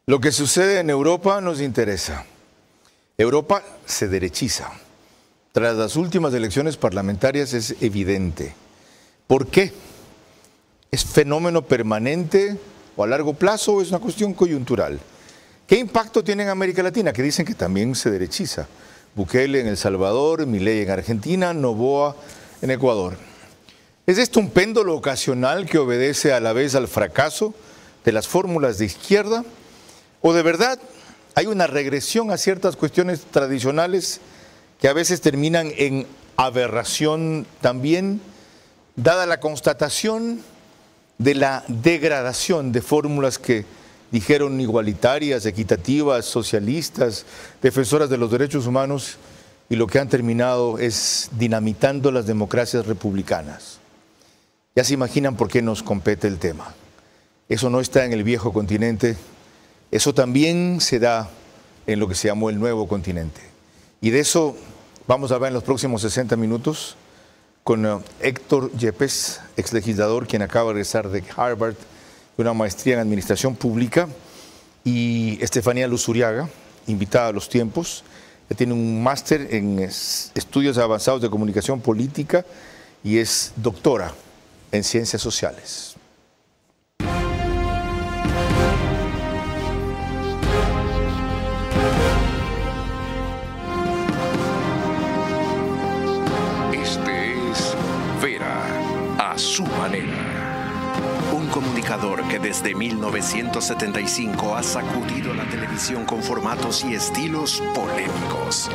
Lo que sucede en Europa nos interesa. Europa se derechiza. Tras las últimas elecciones parlamentarias es evidente. ¿Por qué? ¿Es fenómeno permanente o a largo plazo o es una cuestión coyuntural? ¿Qué impacto tiene en América Latina? Que dicen que también se derechiza. Bukele en El Salvador, Milei en Argentina, Noboa en Ecuador. ¿Es esto un péndulo ocasional que obedece a la vez al fracaso de las fórmulas de izquierda? ¿O de verdad hay una regresión a ciertas cuestiones tradicionales que a veces terminan en aberración también, dada la constatación de la degradación de fórmulas que dijeron igualitarias, equitativas, socialistas, defensoras de los derechos humanos, y lo que han terminado es dinamitando las democracias republicanas? Ya se imaginan por qué nos compete el tema. Eso no está en el viejo continente, eso también se da en lo que se llamó el nuevo continente. Y de eso vamos a hablar en los próximos 60 minutos con Héctor Yepes, exlegislador, quien acaba de regresar de Harvard, de una maestría en Administración Pública, y Estefanía Luzuriaga, invitada a los tiempos. Ella tiene un máster en Estudios Avanzados de Comunicación Política y es doctora en Ciencias Sociales. Su manera. Un comunicador que desde 1975 ha sacudido la televisión con formatos y estilos polémicos,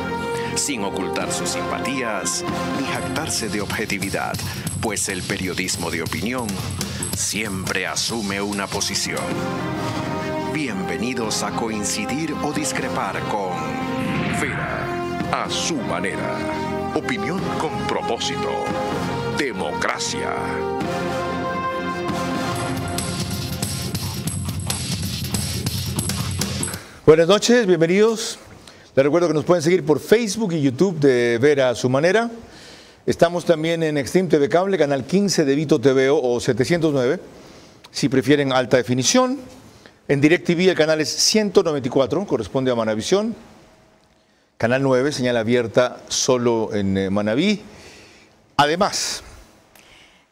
sin ocultar sus simpatías ni jactarse de objetividad, pues el periodismo de opinión siempre asume una posición. Bienvenidos a coincidir o discrepar con Vera a su manera. Opinión con propósito. Democracia. Buenas noches, bienvenidos. Les recuerdo que nos pueden seguir por Facebook y YouTube de Vera a su manera. Estamos también en Extreme TV Cable, canal 15 de Vito TVO o 709, si prefieren alta definición. En DirecTV el canal es 194, corresponde a Manavisión. Canal 9, señal abierta solo en Manabí. Además,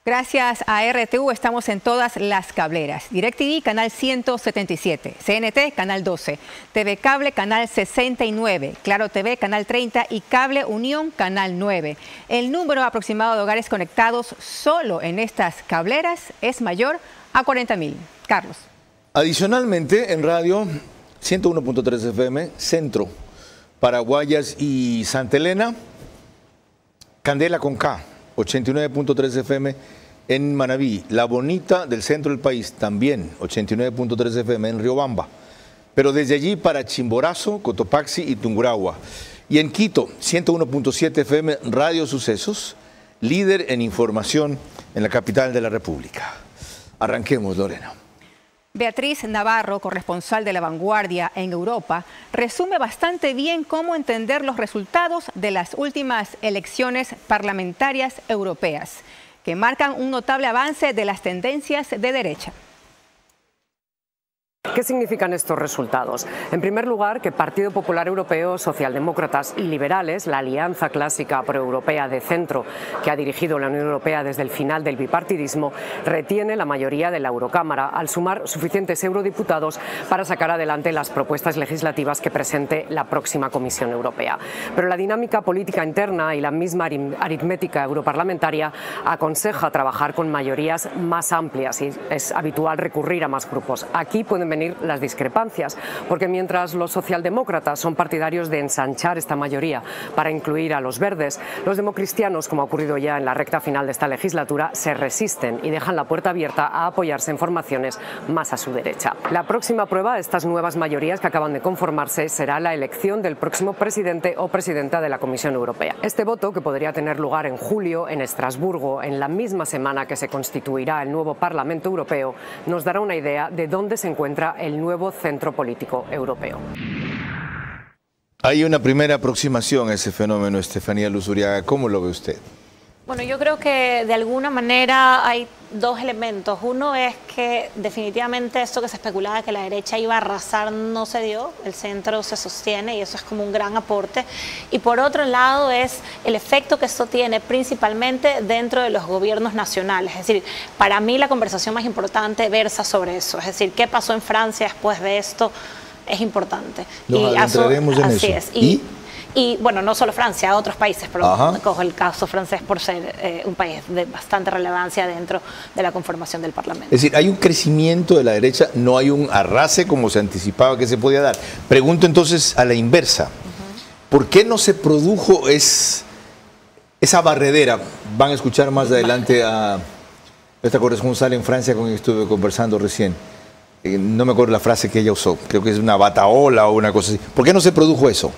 gracias a RTV estamos en todas las cableras. DirecTV, canal 177, CNT, canal 12, TV Cable, canal 69, Claro TV, canal 30 y Cable Unión, canal 9. El número aproximado de hogares conectados solo en estas cableras es mayor a 40.000. Carlos. Adicionalmente, en radio 101.3 FM, Centro, Paraguayas y Santa Elena, Candela con K, 89.3 FM en Manabí, La Bonita del centro del país, también 89.3 FM en Riobamba, pero desde allí para Chimborazo, Cotopaxi y Tungurahua. Y en Quito, 101.7 FM Radio Sucesos, líder en información en la capital de la República. Arranquemos, Lorena. Beatriz Navarro, corresponsal de La Vanguardia en Europa, resume bastante bien cómo entender los resultados de las últimas elecciones parlamentarias europeas, que marcan un notable avance de las tendencias de derecha. ¿Qué significan estos resultados? En primer lugar, que Partido Popular Europeo, socialdemócratas y liberales, la alianza clásica proeuropea de centro que ha dirigido la Unión Europea desde el final del bipartidismo, retiene la mayoría de la Eurocámara al sumar suficientes eurodiputados para sacar adelante las propuestas legislativas que presente la próxima Comisión Europea. Pero la dinámica política interna y la misma aritmética europarlamentaria aconseja trabajar con mayorías más amplias y es habitual recurrir a más grupos. Aquí pueden venir las discrepancias, porque mientras los socialdemócratas son partidarios de ensanchar esta mayoría para incluir a los verdes, los democristianos, como ha ocurrido ya en la recta final de esta legislatura, se resisten y dejan la puerta abierta a apoyarse en formaciones más a su derecha. La próxima prueba de estas nuevas mayorías que acaban de conformarse será la elección del próximo presidente o presidenta de la Comisión Europea. Este voto, que podría tener lugar en julio en Estrasburgo, en la misma semana que se constituirá el nuevo Parlamento Europeo, nos dará una idea de dónde se encuentra el nuevo centro político europeo. Hay una primera aproximación a ese fenómeno, Estefanía Luzuriaga. ¿Cómo lo ve usted? Bueno, yo creo que de alguna manera hay dos elementos. Uno es que definitivamente esto que se especulaba que la derecha iba a arrasar no se dio, el centro se sostiene y eso es como un gran aporte. Y por otro lado es el efecto que esto tiene principalmente dentro de los gobiernos nacionales. Es decir, para mí la conversación más importante versa sobre eso. Es decir, ¿qué pasó en Francia después de esto? Es importante. Nos adentraremos en eso. Así es. Y bueno, no solo Francia, otros países, pero cojo el caso francés por ser un país de bastante relevancia dentro de la conformación del Parlamento. Es decir, hay un crecimiento de la derecha, no hay un arrase como se anticipaba que se podía dar. Pregunto entonces a la inversa, ¿por qué no se produjo esa barredera? Van a escuchar más adelante a esta corresponsal en Francia con quien estuve conversando recién. No me acuerdo la frase que ella usó, creo que es una bataola o una cosa así. ¿Por qué no se produjo eso?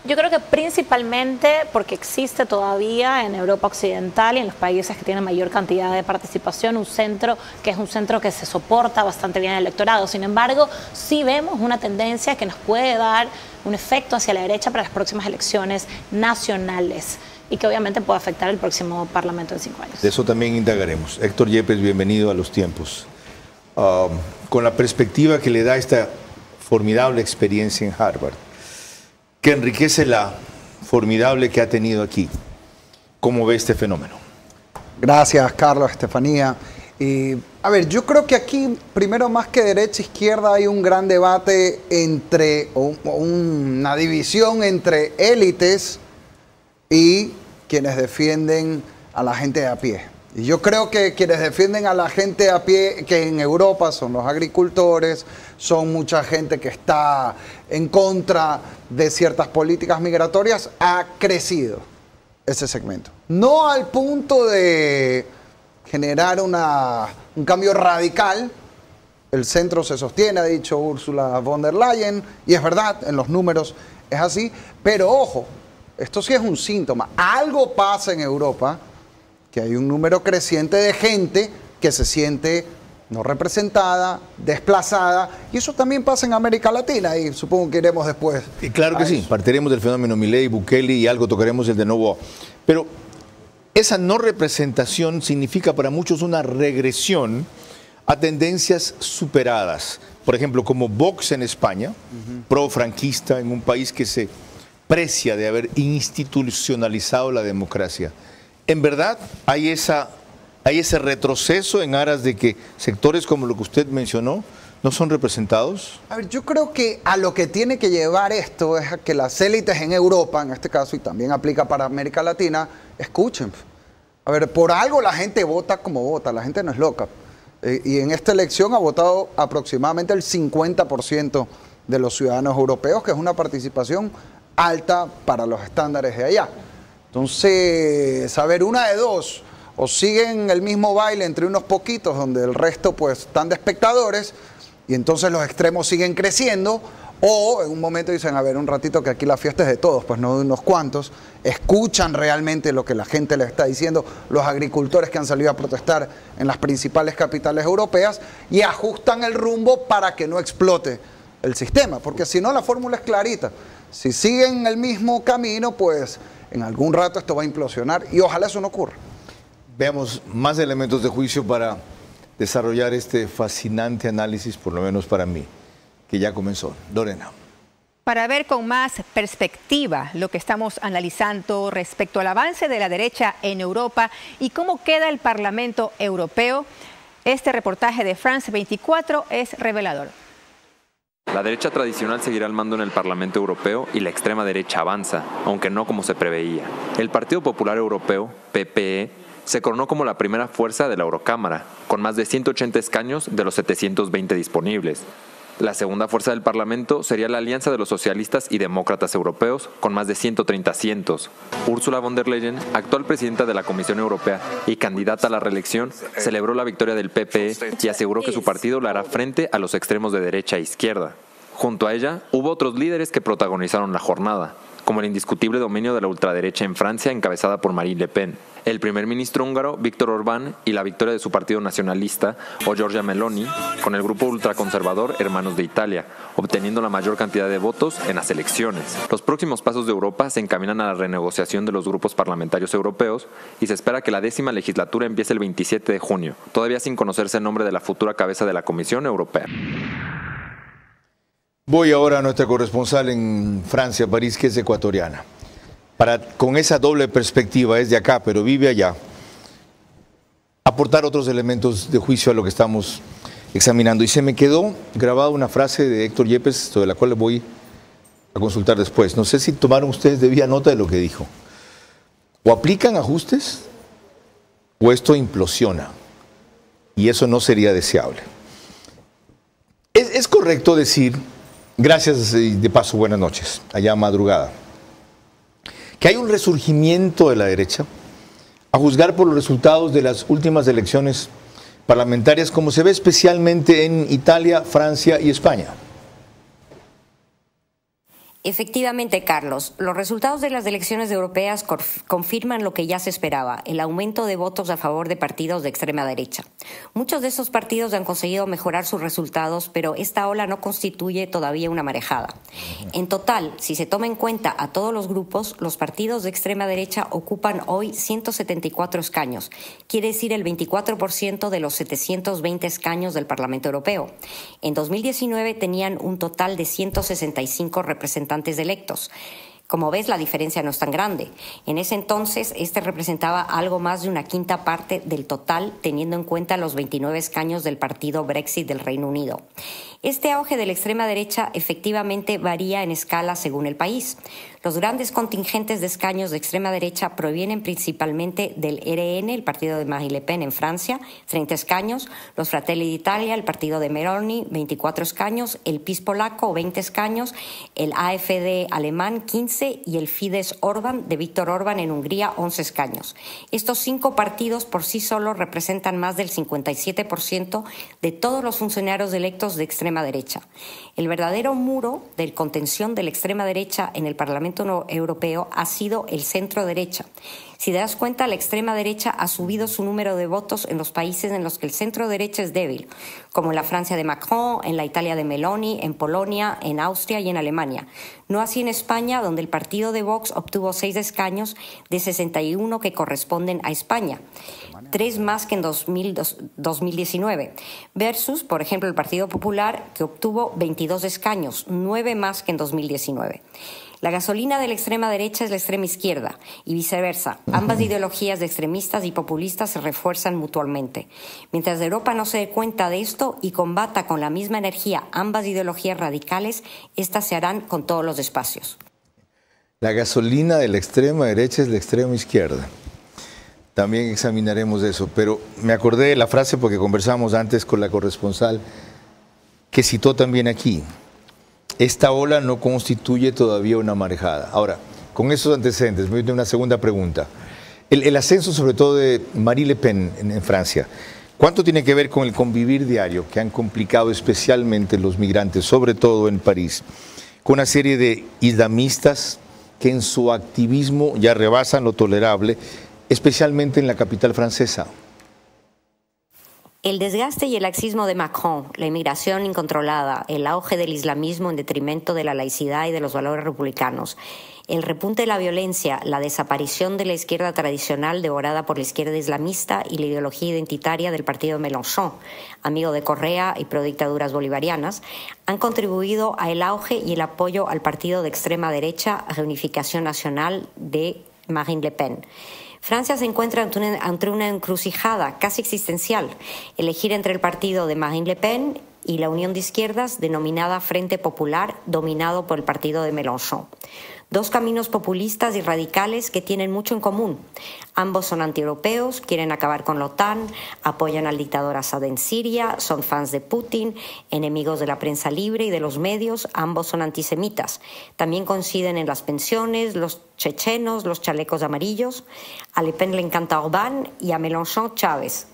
Yo creo que principalmente porque existe todavía en Europa Occidental y en los países que tienen mayor cantidad de participación un centro que es un centro que se soporta bastante bien el electorado. Sin embargo, sí vemos una tendencia que nos puede dar un efecto hacia la derecha para las próximas elecciones nacionales y que obviamente puede afectar el próximo Parlamento en 5 años. De eso también indagaremos. Héctor Yepes, bienvenido a Los Tiempos. Con la perspectiva que le da esta formidable experiencia en Harvard, que enriquece la formidable que ha tenido aquí. ¿Cómo ve este fenómeno? Gracias, Carlos, Estefanía. A ver, yo creo que aquí, primero más que derecha e izquierda, hay un gran debate entre, una división entre élites y quienes defienden a la gente de a pie. Y yo creo que quienes defienden a la gente de a pie, que en Europa son los agricultores, son mucha gente que está en contra de ciertas políticas migratorias, ha crecido ese segmento. No al punto de generar un cambio radical. El centro se sostiene, ha dicho Ursula von der Leyen, y es verdad, en los números es así, pero ojo, esto sí es un síntoma. Algo pasa en Europa, que hay un número creciente de gente que se siente no representada, desplazada, y eso también pasa en América Latina, y supongo que iremos después. Y claro que sí, partiremos del fenómeno Milei, Bukele y algo tocaremos el de nuevo. Pero esa no representación significa para muchos una regresión a tendencias superadas. Por ejemplo, como Vox en España, pro-franquista en un país que se precia de haber institucionalizado la democracia. ¿En verdad hay ese retroceso en aras de que sectores como lo que usted mencionó no son representados? A ver, yo creo que a lo que tiene que llevar esto es a que las élites en Europa, en este caso, y también aplica para América Latina, escuchen. A ver, por algo la gente vota como vota, la gente no es loca. Y en esta elección ha votado aproximadamente el 50% de los ciudadanos europeos, que es una participación alta para los estándares de allá. Entonces, a ver, una de dos, o siguen el mismo baile entre unos poquitos, donde el resto pues están de espectadores, y entonces los extremos siguen creciendo, o en un momento dicen, a ver, un ratito que aquí la fiesta es de todos, pues no de unos cuantos, escuchan realmente lo que la gente les está diciendo, los agricultores que han salido a protestar en las principales capitales europeas, y ajustan el rumbo para que no explote el sistema, porque si no la fórmula es clarita. Si siguen el mismo camino, pues en algún rato esto va a implosionar y ojalá eso no ocurra. Veamos más elementos de juicio para desarrollar este fascinante análisis, por lo menos para mí, que ya comenzó. Lorena. Para ver con más perspectiva lo que estamos analizando respecto al avance de la derecha en Europa y cómo queda el Parlamento Europeo, este reportaje de France 24 es revelador. La derecha tradicional seguirá al mando en el Parlamento Europeo y la extrema derecha avanza, aunque no como se preveía. El Partido Popular Europeo, PPE, se coronó como la primera fuerza de la Eurocámara, con más de 180 escaños de los 720 disponibles. La segunda fuerza del Parlamento sería la Alianza de los Socialistas y Demócratas Europeos, con más de 130 asientos. Ursula von der Leyen, actual presidenta de la Comisión Europea y candidata a la reelección, celebró la victoria del PPE y aseguró que su partido le hará frente a los extremos de derecha e izquierda. Junto a ella, hubo otros líderes que protagonizaron la jornada, como el indiscutible dominio de la ultraderecha en Francia encabezada por Marine Le Pen, el primer ministro húngaro Viktor Orbán y la victoria de su partido nacionalista o Giorgia Meloni con el grupo ultraconservador Hermanos de Italia, obteniendo la mayor cantidad de votos en las elecciones. Los próximos pasos de Europa se encaminan a la renegociación de los grupos parlamentarios europeos y se espera que la 10ª legislatura empiece el 27 de junio, todavía sin conocerse el nombre de la futura cabeza de la Comisión Europea. Voy ahora a nuestra corresponsal en Francia, París, que es ecuatoriana. Con esa doble perspectiva, es de acá, pero vive allá, aportar otros elementos de juicio a lo que estamos examinando. Y se me quedó grabada una frase de Héctor Yepes, sobre la cual le voy a consultar después. No sé si tomaron ustedes debida nota de lo que dijo. O aplican ajustes, o esto implosiona. Y eso no sería deseable. Es correcto decir, gracias y de paso buenas noches, allá madrugada, que hay un resurgimiento de la derecha, a juzgar por los resultados de las últimas elecciones parlamentarias, como se ve especialmente en Italia, Francia y España. Efectivamente, Carlos, los resultados de las elecciones europeas confirman lo que ya se esperaba, el aumento de votos a favor de partidos de extrema derecha. Muchos de esos partidos han conseguido mejorar sus resultados, pero esta ola no constituye todavía una marejada. En total, si se toma en cuenta a todos los grupos, los partidos de extrema derecha ocupan hoy 174 escaños, quiere decir el 24% de los 720 escaños del Parlamento Europeo. En 2019 tenían un total de 165 representantes electos. Como ves, la diferencia no es tan grande. En ese entonces, representaba algo más de una quinta parte del total, teniendo en cuenta los 29 escaños del partido Brexit del Reino Unido. Este auge de la extrema derecha efectivamente varía en escala según el país. Los grandes contingentes de escaños de extrema derecha provienen principalmente del RN, el partido de Marine Le Pen en Francia, 30 escaños, los Fratelli d'Italia, el partido de Meloni, 24 escaños, el PiS polaco, 20 escaños, el AfD alemán, 15, y el Fidesz Orbán de Viktor Orbán en Hungría, 11 escaños. Estos 5 partidos por sí solos representan más del 57% de todos los funcionarios electos de extrema derecha. El verdadero muro de contención de la extrema derecha en el Parlamento Europeo ha sido el centro derecha. Si te das cuenta, la extrema derecha ha subido su número de votos en los países en los que el centro derecha es débil, como en la Francia de Macron, en la Italia de Meloni, en Polonia, en Austria y en Alemania. No así en España, donde el partido de Vox obtuvo 6 escaños de 61 que corresponden a España, 3 más que en 2019, versus, por ejemplo, el Partido Popular, que obtuvo 22 escaños, 9 más que en 2019. La gasolina de la extrema derecha es la extrema izquierda y viceversa. Ambas ideologías de extremistas y populistas se refuerzan mutuamente. Mientras Europa no se dé cuenta de esto y combata con la misma energía ambas ideologías radicales, estas se harán con todos los espacios. La gasolina de la extrema derecha es la extrema izquierda. También examinaremos eso, pero me acordé de la frase porque conversamos antes con la corresponsal que citó también aquí. Esta ola no constituye todavía una marejada. Ahora, con esos antecedentes, me voy a una segunda pregunta. El ascenso, sobre todo, de Marine Le Pen en Francia, ¿cuánto tiene que ver con el convivir diario que han complicado especialmente los migrantes, sobre todo en París, con una serie de islamistas que en su activismo ya rebasan lo tolerable, especialmente en la capital francesa? El desgaste y el laxismo de Macron, la inmigración incontrolada, el auge del islamismo en detrimento de la laicidad y de los valores republicanos, el repunte de la violencia, la desaparición de la izquierda tradicional devorada por la izquierda islamista y la ideología identitaria del partido Mélenchon, amigo de Correa y prodictaduras bolivarianas, han contribuido al auge y el apoyo al partido de extrema derecha Reunificación Nacional de Marine Le Pen. Francia se encuentra ante una encrucijada casi existencial, elegir entre el partido de Marine Le Pen y la unión de izquierdas denominada Frente Popular, dominado por el partido de Mélenchon. 2 caminos populistas y radicales que tienen mucho en común. Ambos son antieuropeos, quieren acabar con la OTAN, apoyan al dictador Assad en Siria, son fans de Putin, enemigos de la prensa libre y de los medios, ambos son antisemitas. También coinciden en las pensiones, los chechenos, los chalecos amarillos. A Le Pen le encanta Orbán y a Mélenchon Chávez.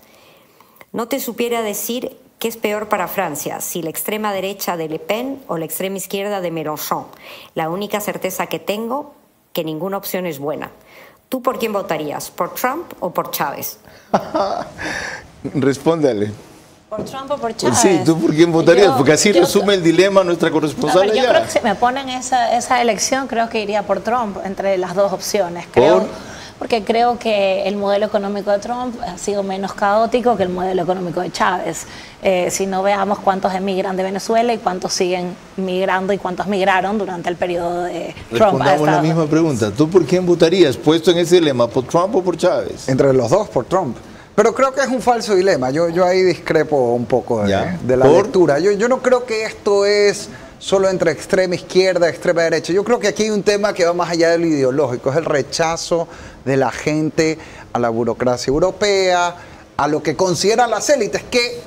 No te supiera decir ¿qué es peor para Francia? ¿Si la extrema derecha de Le Pen o la extrema izquierda de Mélenchon? La única certeza que tengo que ninguna opción es buena. ¿Tú por quién votarías? ¿Por Trump o por Chávez? Respóndale. ¿Por Trump o por Chávez? Sí, ¿tú por quién votarías? Porque así resume el dilema nuestra corresponsal yo allá. creo que si me ponen esa elección, creo que iría por Trump entre las dos opciones. Creo, porque creo que el modelo económico de Trump ha sido menos caótico que el modelo económico de Chávez. Si no veamos cuántos emigran de Venezuela y cuántos siguen migrando y cuántos migraron durante el periodo de Trump. Respondamos la misma pregunta. ¿Tú por quién votarías? Puesto en ese dilema, ¿por Trump o por Chávez? Entre los dos, por Trump. Pero creo que es un falso dilema. Yo ahí discrepo un poco de la lectura. Yo no creo que esto es solo entre extrema izquierda, extrema derecha. Yo creo que aquí hay un tema que va más allá de lo ideológico. Es el rechazo de la gente a la burocracia europea, a lo que consideran las élites, que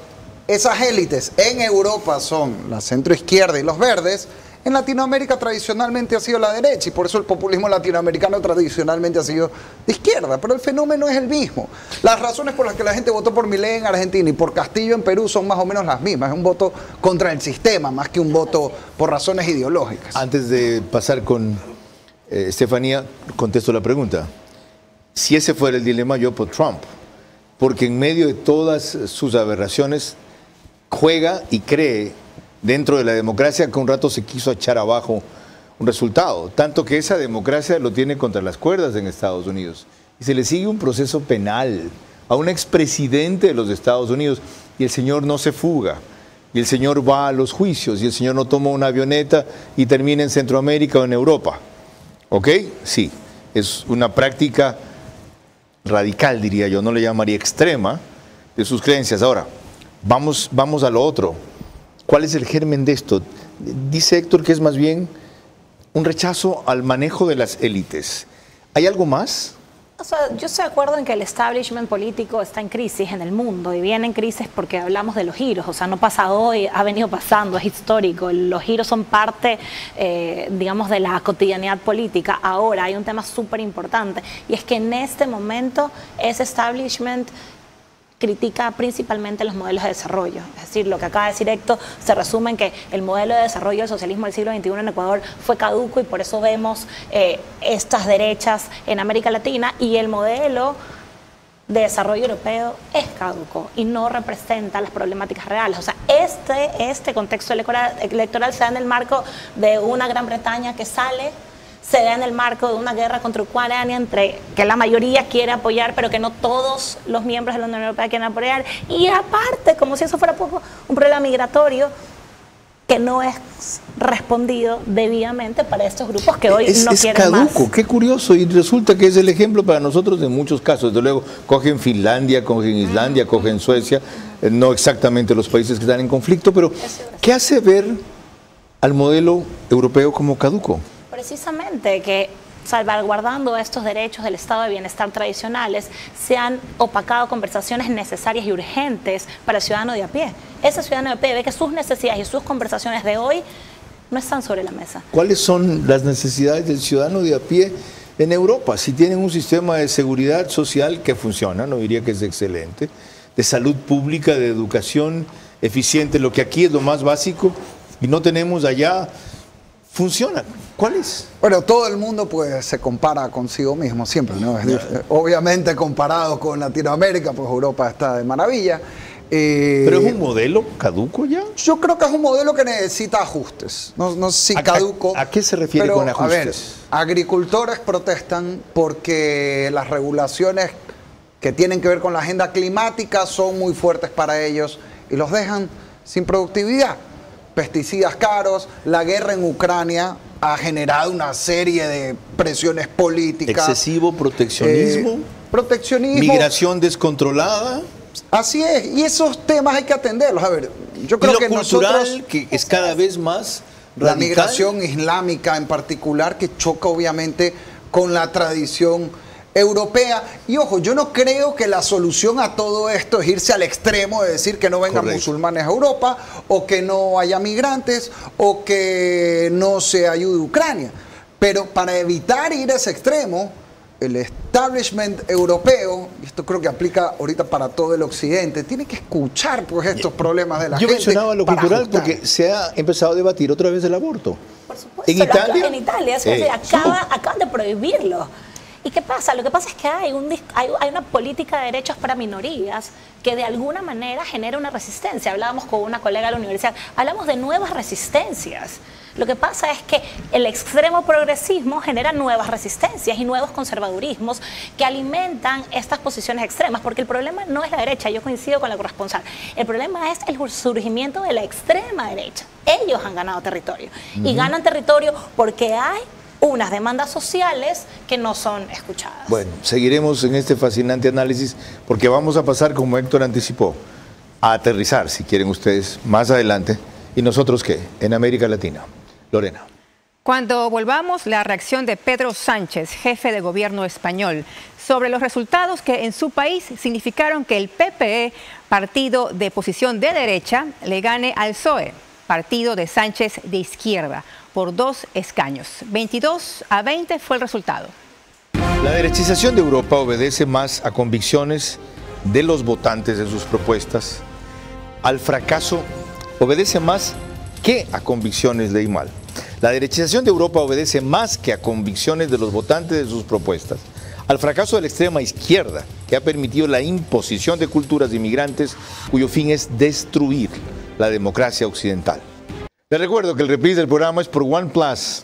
esas élites en Europa son la centroizquierda y los verdes. En Latinoamérica tradicionalmente ha sido la derecha y por eso el populismo latinoamericano tradicionalmente ha sido de izquierda, pero el fenómeno es el mismo. Las razones por las que la gente votó por Milei en Argentina y por Castillo en Perú son más o menos las mismas. Es un voto contra el sistema más que un voto por razones ideológicas. Antes de pasar con Estefanía, contesto la pregunta. Si ese fuera el dilema, yo por Trump, porque en medio de todas sus aberraciones juega y cree dentro de la democracia que un rato se quiso echar abajo un resultado, tanto que esa democracia lo tiene contra las cuerdas en Estados Unidos. Y se le sigue un proceso penal a un expresidente de los Estados Unidos y el señor no se fuga, y el señor va a los juicios, y el señor no toma una avioneta y termina en Centroamérica o en Europa. ¿Ok? Sí, es una práctica radical, diría yo, no le llamaría extrema, de sus creencias. Ahora, vamos a lo otro. ¿Cuál es el germen de esto? Dice Héctor que es más bien un rechazo al manejo de las élites. ¿Hay algo más? O sea, yo estoy de acuerdo en que el establishment político está en crisis en el mundo y viene en crisis porque hablamos de los giros. O sea, no pasa hoy, ha venido pasando, es histórico. Los giros son parte, digamos, de la cotidianidad política. Ahora hay un tema súper importante y es que en este momento ese establishment critica principalmente los modelos de desarrollo. Es decir, lo que acaba de decir Héctor se resume en que el modelo de desarrollo del socialismo del siglo XXI en Ecuador fue caduco y por eso vemos estas derechas en América Latina, y el modelo de desarrollo europeo es caduco y no representa las problemáticas reales. O sea, este contexto electoral se da en el marco de una Gran Bretaña que se da en el marco de una guerra contra Ucrania que la mayoría quiere apoyar, pero que no todos los miembros de la Unión Europea quieren apoyar. Y aparte, como si eso fuera poco, un problema migratorio que no es respondido debidamente para estos grupos que hoy no quieren más. Es caduco, qué curioso, y resulta que es el ejemplo para nosotros en muchos casos. Desde luego, cogen Finlandia, cogen Islandia, cogen Suecia, no exactamente los países que están en conflicto, pero ¿qué hace ver al modelo europeo como caduco? Precisamente que, salvaguardando estos derechos del estado de bienestar tradicionales, se han opacado conversaciones necesarias y urgentes para el ciudadano de a pie. Ese ciudadano de a pie ve que sus necesidades y sus conversaciones de hoy no están sobre la mesa. ¿Cuáles son las necesidades del ciudadano de a pie en Europa? Si tienen un sistema de seguridad social que funciona, no diría que es excelente, de salud pública, de educación eficiente, lo que aquí es lo más básico, y no tenemos allá, funciona. ¿Cuál es? Bueno, todo el mundo pues se compara consigo mismo siempre, ¿no? Obviamente comparado con Latinoamérica, pues Europa está de maravilla. ¿Pero es un modelo caduco ya? Yo creo que es un modelo que necesita ajustes. No sé si caduco. ¿A qué se refiere con ajustes? A ver, agricultores protestan porque las regulaciones que tienen que ver con la agenda climática son muy fuertes para ellos y los dejan sin productividad. Pesticidas caros, la guerra en Ucrania ha generado una serie de presiones políticas. Excesivo proteccionismo. Proteccionismo. Migración descontrolada. Así es, y esos temas hay que atenderlos. A ver, yo creo que cultural, que es cada vez más radical. La migración islámica en particular, que choca obviamente con la tradición europea. Y ojo, yo no creo que la solución a todo esto es irse al extremo de decir que no vengan musulmanes a Europa, o que no haya migrantes, o que no se ayude a Ucrania. Pero para evitar ir a ese extremo, el establishment europeo, y esto creo que aplica ahorita para todo el occidente, tiene que escuchar pues estos problemas de la gente. Yo mencionaba lo cultural ajustar. porque se ha empezado a debatir otra vez el aborto. Por supuesto. En Italia. En Italia, acaban de prohibirlo. ¿Y qué pasa? Lo que pasa es que hay una política de derechos para minorías que de alguna manera genera una resistencia. Hablábamos con una colega de la universidad, hablamos de nuevas resistencias. Lo que pasa es que el extremo progresismo genera nuevas resistencias y nuevos conservadurismos que alimentan estas posiciones extremas, porque el problema no es la derecha, yo coincido con la corresponsal, el problema es el surgimiento de la extrema derecha. Ellos han ganado territorio y ganan territorio porque hay unas demandas sociales que no son escuchadas. Bueno, seguiremos en este fascinante análisis porque vamos a pasar, como Héctor anticipó, a aterrizar, si quieren ustedes, más adelante. ¿Y nosotros qué? En América Latina. Lorena. Cuando volvamos, la reacción de Pedro Sánchez, jefe de gobierno español, sobre los resultados que en su país significaron que el PPE, partido de posición de derecha, le gane al PSOE, partido de Sánchez de izquierda, por 2 escaños. 22-20 fue el resultado. La derechización de Europa obedece más a convicciones de los votantes de sus propuestas. Al fracaso obedece más que a convicciones, leí mal. La derechización de Europa obedece más que a convicciones de los votantes de sus propuestas. Al fracaso de la extrema izquierda, que ha permitido la imposición de culturas de inmigrantes cuyo fin es destruir la democracia occidental. Les recuerdo que el reprise del programa es por OnePlus,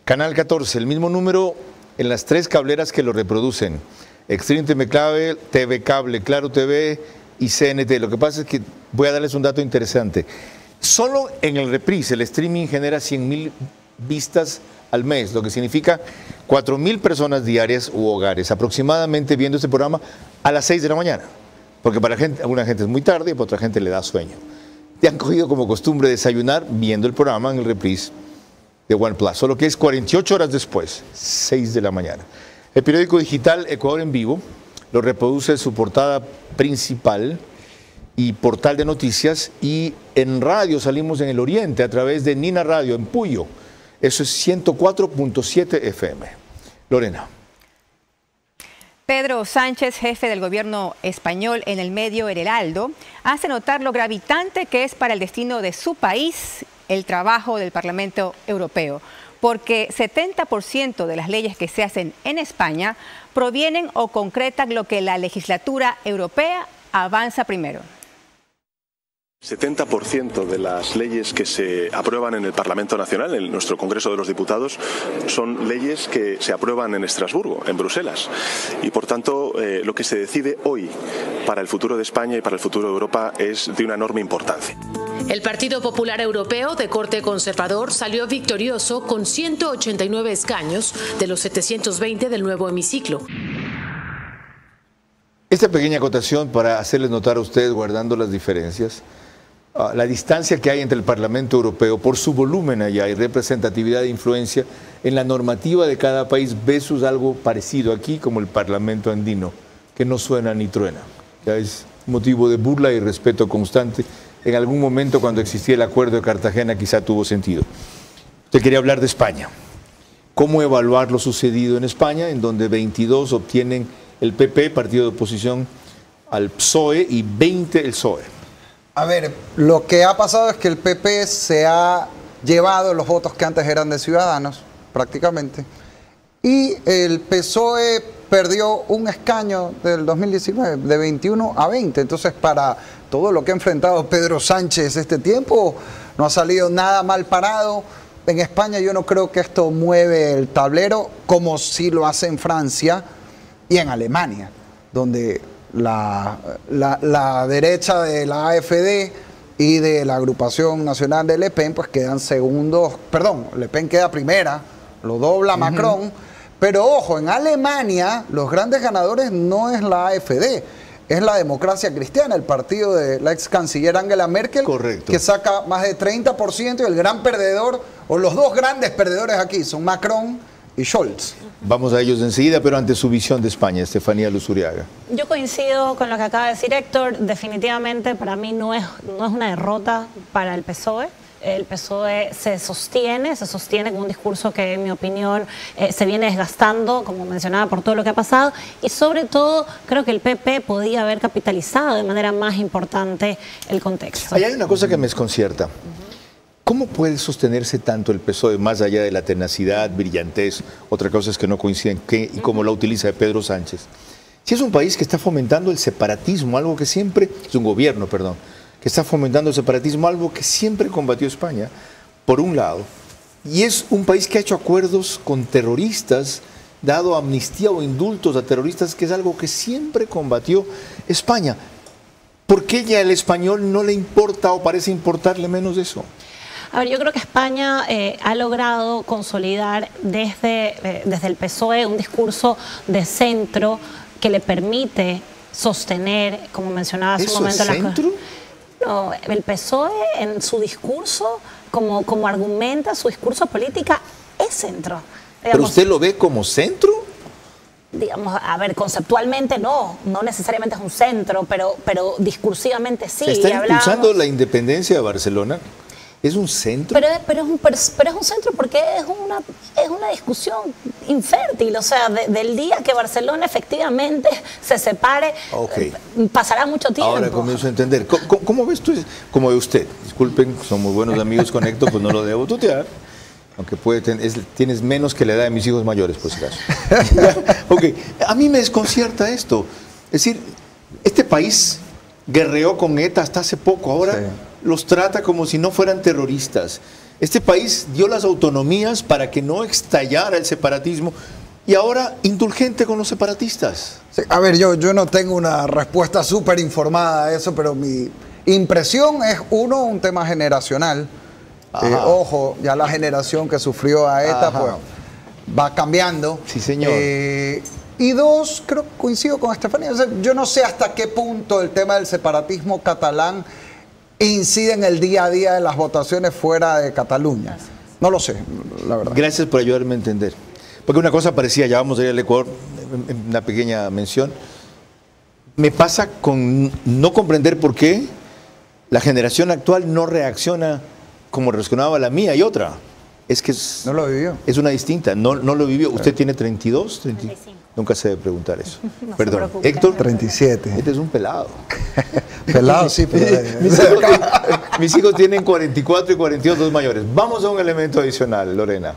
Canal 14, el mismo número en las 3 cableras que lo reproducen. Extreme TV Cable, Claro TV y CNT. Lo que pasa es que voy a darles un dato interesante. Solo en el reprise el streaming genera 100,000 vistas al mes, lo que significa 4,000 personas diarias u hogares aproximadamente viendo este programa a las 6 de la mañana. Porque para alguna gente es muy tarde y para otra gente le da sueño. Te han cogido como costumbre desayunar viendo el programa en el reprise de OnePlus, solo que es 48 horas después, 6 de la mañana. El periódico digital Ecuador en Vivo lo reproduce en su portada principal y portal de noticias, y en radio salimos en el oriente a través de Nina Radio en Puyo. Eso es 104.7 FM. Lorena. Pedro Sánchez, jefe del gobierno español en el medio El Heraldo, hace notar lo gravitante que es para el destino de su país el trabajo del Parlamento Europeo, porque 70% de las leyes que se hacen en España provienen o concretan lo que la legislatura europea avanza primero. 70% de las leyes que se aprueban en el Parlamento Nacional, en nuestro Congreso de los Diputados, son leyes que se aprueban en Estrasburgo, en Bruselas. Y por tanto, lo que se decide hoy para el futuro de España y para el futuro de Europa es de una enorme importancia. El Partido Popular Europeo, de corte conservador, salió victorioso con 189 escaños de los 720 del nuevo hemiciclo. Esta pequeña acotación para hacerles notar a ustedes, guardando las diferencias, la distancia que hay entre el Parlamento Europeo por su volumen allá y representatividad e influencia en la normativa de cada país versus algo parecido aquí como el Parlamento andino, que no suena ni truena. Ya es motivo de burla y respeto constante. En algún momento, cuando existía el Acuerdo de Cartagena, quizá tuvo sentido. Usted quería hablar de España. ¿Cómo evaluar lo sucedido en España, en donde 22 obtienen el PP, partido de oposición, al PSOE, y 20 el PSOE? A ver, lo que ha pasado es que el PP se ha llevado los votos que antes eran de Ciudadanos, prácticamente, y el PSOE perdió un escaño del 2019, de 21 a 20. Entonces, para todo lo que ha enfrentado Pedro Sánchez este tiempo, no ha salido nada mal parado. En España yo no creo que esto mueve el tablero como sí lo hace en Francia y en Alemania, donde la derecha de la AfD y de la agrupación nacional de Le Pen pues quedan segundos, perdón, Le Pen queda primera, lo dobla Macron, pero ojo, en Alemania los grandes ganadores no es la AfD, es la Democracia Cristiana, el partido de la ex canciller Angela Merkel. Correcto. Que saca más de 30%, y el gran perdedor, o los dos grandes perdedores aquí, son Macron y Scholz. Vamos a ellos enseguida, pero ante su visión de España, Estefanía Luzuriaga. Yo coincido con lo que acaba de decir Héctor. Definitivamente para mí no es una derrota para el PSOE. el PSOE se sostiene con un discurso que, en mi opinión, se viene desgastando, como mencionaba, por todo lo que ha pasado, y sobre todo creo que el PP podía haber capitalizado de manera más importante el contexto. Ahí hay una cosa que me desconcierta. ¿Cómo puede sostenerse tanto el PSOE más allá de la tenacidad, brillantez, otra cosa es que no coinciden, y cómo la utiliza Pedro Sánchez? Si es un país que está fomentando el separatismo, algo que siempre, es un gobierno, perdón, que está fomentando el separatismo, algo que siempre combatió España, por un lado, y es un país que ha hecho acuerdos con terroristas, dado amnistía o indultos a terroristas, que es algo que siempre combatió España. ¿Por qué ya el español no le importa o parece importarle menos eso? A ver, yo creo que España ha logrado consolidar desde el PSOE un discurso de centro que le permite sostener, como mencionaba hace un momento, ¿Eso es centro? No, el PSOE en su discurso, como argumenta su discurso política, es centro. Digamos, ¿pero usted lo ve como centro? Digamos, a ver, conceptualmente no necesariamente es un centro, pero discursivamente sí. ¿Está impulsando la independencia de Barcelona? ¿Es un centro? Pero es un centro porque es una discusión infértil. O sea, del día que Barcelona efectivamente se separe, pasará mucho tiempo. Ahora comienzo a entender. ¿Cómo ves tú? ¿Cómo ve usted? Disculpen, somos buenos amigos con Héctor, pues no lo debo tutear. Aunque tienes menos que la edad de mis hijos mayores, por si acaso. Ok, a mí me desconcierta esto. Es decir, este país guerreó con ETA hasta hace poco, ahora los trata como si no fueran terroristas. Este país dio las autonomías para que no estallara el separatismo y ahora indulgente con los separatistas. Sí, a ver, yo no tengo una respuesta súper informada a eso, pero mi impresión es, un tema generacional. Ojo, ya la generación que sufrió a ETA pues, va cambiando. Sí, señor. Y dos, creo que coincido con Estefanía. O sea, yo no sé hasta qué punto el tema del separatismo catalán incide en el día a día de las votaciones fuera de Cataluña. No lo sé, la verdad. Gracias por ayudarme a entender. Porque una cosa parecía, ya vamos a ir al Ecuador, una pequeña mención. Me pasa con no comprender por qué la generación actual no reacciona como reaccionaba la mía y otra. Es que no lo vivió. Es una distinta, no lo vivió. ¿Usted tiene 32? 35. Nunca se debe preguntar eso. No perdón. Héctor, 37. Este es un pelado. Pelado, sí, pero... mis hijos tienen 44 y 42, dos mayores. Vamos a un elemento adicional, Lorena.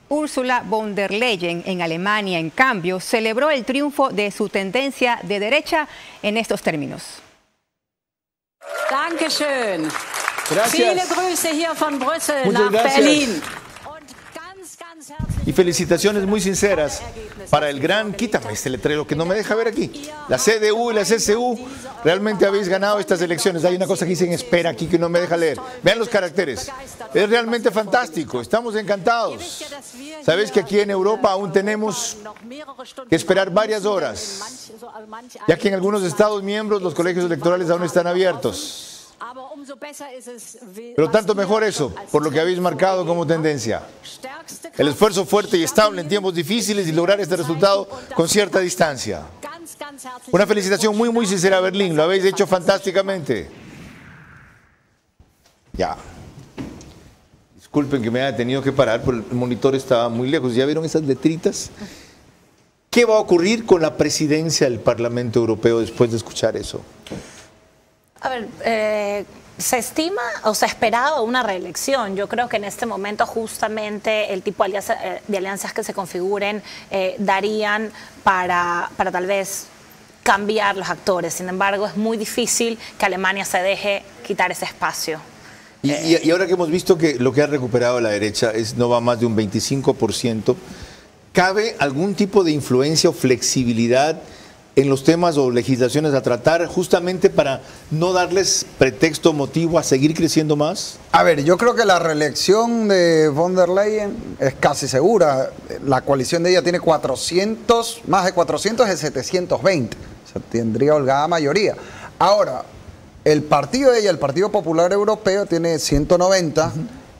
Ursula von der Leyen en Alemania, en cambio, celebró el triunfo de su tendencia de derecha en estos términos. Dankeschön. Gracias. Viele Grüße hier von Brüssel Muchas nach gracias. Berlin. Y felicitaciones muy sinceras para el gran, quítame este letrero que no me deja ver aquí, la CDU y la CSU, realmente habéis ganado estas elecciones. Hay una cosa que dice en espera aquí que no me deja leer. Vean los caracteres, es realmente fantástico, estamos encantados. Sabéis que aquí en Europa aún tenemos que esperar varias horas, ya que en algunos estados miembros los colegios electorales aún están abiertos. Pero tanto mejor eso, por lo que habéis marcado como tendencia. El esfuerzo fuerte y estable en tiempos difíciles y lograr este resultado con cierta distancia. Una felicitación muy, muy sincera a Berlín, lo habéis hecho fantásticamente. Ya. Disculpen que me haya tenido que parar, pero el monitor estaba muy lejos. ¿Ya vieron esas letritas? ¿Qué va a ocurrir con la presidencia del Parlamento Europeo después de escuchar eso? A ver, se estima o se esperaba una reelección. Yo creo que en este momento justamente el tipo de alianzas que se configuren darían para tal vez cambiar los actores. Sin embargo, es muy difícil que Alemania se deje quitar ese espacio. Y ahora que hemos visto que lo que ha recuperado la derecha no va más de un 25%, ¿cabe algún tipo de influencia o flexibilidad en los temas o legislaciones a tratar justamente para no darles pretexto o motivo a seguir creciendo más? A ver, yo creo que la reelección de von der Leyen es casi segura. La coalición de ella tiene 400, más de 400 de 720. O sea, tendría holgada mayoría. Ahora, el partido de ella, el Partido Popular Europeo, tiene 190